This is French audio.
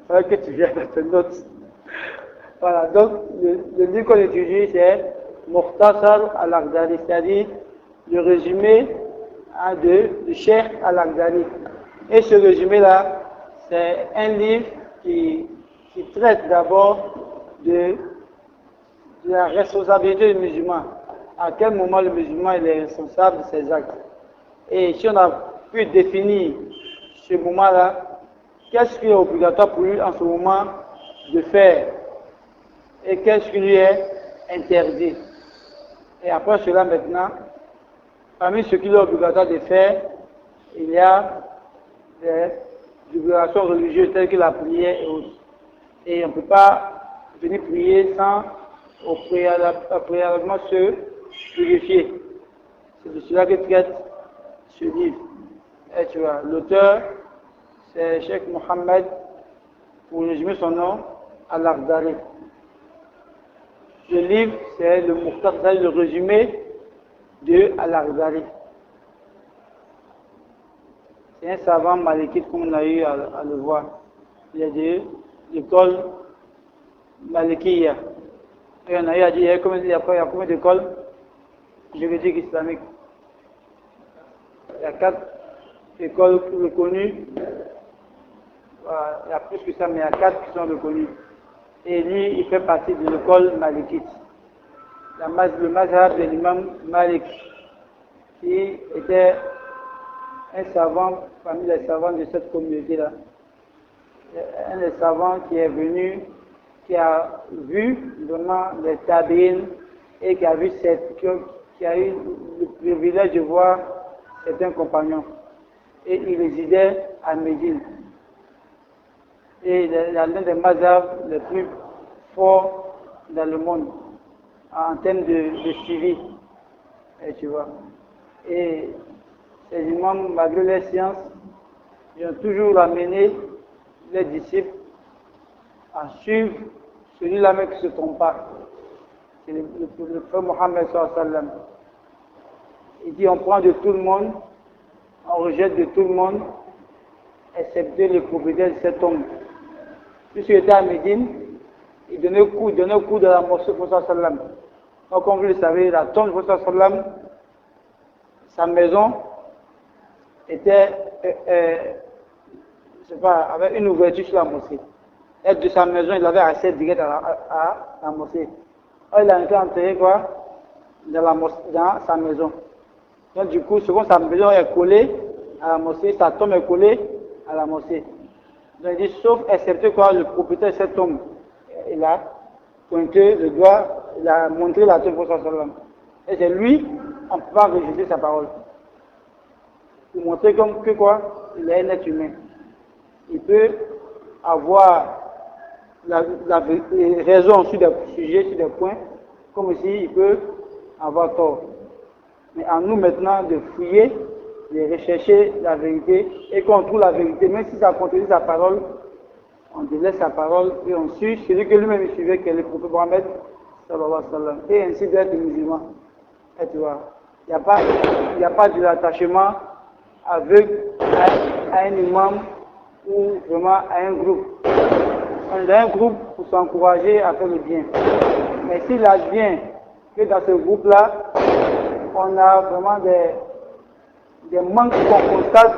Alors que tu viens de tes notes. Voilà, donc le livre qu'on étudie, c'est Mukhtasar al-Aghdari, c'est-à-dire le résumé de Cheikh al-Aghdari. Et ce résumé-là, c'est un livre qui traite d'abord de la responsabilité du musulman. À quel moment le musulman il est responsable de ses actes. Et si on a pu définir ce moment-là, qu'est-ce qui est obligatoire pour lui en ce moment de faire et qu'est-ce qui lui est interdit. Et après cela maintenant, parmi ce qu'il est obligatoire de faire, il y a des obligations religieuses telles que la prière et autres. Et on ne peut pas venir prier sans au préalablement se purifier. C'est de cela que traite ce livre. Et tu vois, l'auteur, c'est Cheikh Mohammed, pour résumer son nom, Al-Aghdari. Le livre, c'est le Mukhtasar, le résumé de Al-Aghdari. C'est un savant malikite comme on a eu à le voir. Il y a de l'école malikiya. Et on a eu à dire, il y a combien d'écoles juridiques islamiques? Il y a 4 écoles reconnues. Il y a plus que ça, mais il y a 4 qui sont reconnues. Et lui, il fait partie de l'école malikite. Le mazhab de l'imam Malik, qui était un savant parmi les savants de cette communauté-là. Un des savants qui est venu, qui a vu vraiment les tabi'in et qui a eu le privilège de voir certains compagnons. Et il résidait à Médine. Et il est l'un des mazhabs les plus forts dans le monde en termes de suivi. Et tu vois. Et ces imams, malgré les sciences, ils ont toujours amené les disciples à suivre celui-là même qui ne se trompe pas. C'est le frère Mohammed sallallahu alayhi wa sallam. Il dit on prend de tout le monde, on rejette de tout le monde, excepté le propriétaire de cet homme. Puisqu'il était à Médine, il donnait coup de la mosquée du Prophète sallallahu alayhi wa sallam. Donc comme vous le savez, la tombe du Prophète sallallahu alayhi wa sallam, sa maison était, avait une ouverture sur la mosquée. Et de sa maison, il avait accès direct à la mosquée. Alors, il a été enterré quoi dans sa maison. Donc du coup, selon sa maison est collée à la mosquée, sa tombe est collée à la mosquée. Donc il dit, sauf excepté quoi, le propriétaire de cette tombe, il a pointé le doigt, il a montré la tombe pour sa sallam. Et c'est lui, on ne peut pas rejeter sa parole. Pour montrer comme que quoi, il est un être humain. Il peut avoir la raison sur des sujets, sur des points, comme aussi il peut avoir tort. Mais à nous maintenant de fouiller, de rechercher la vérité, et qu'on trouve la vérité, même si ça contredit sa parole, on délaisse sa parole et on suit celui que lui-même suivait, qui est le prophète Mohammed, sallallahu alayhi wa sallam. Et ainsi d'être musulman. Et tu vois, il n'y a pas de l'attachement avec un imam ou vraiment à un groupe. On est dans un groupe pour s'encourager à faire le bien. Mais s'il advient que dans ce groupe-là, on a vraiment des manques qu'on constate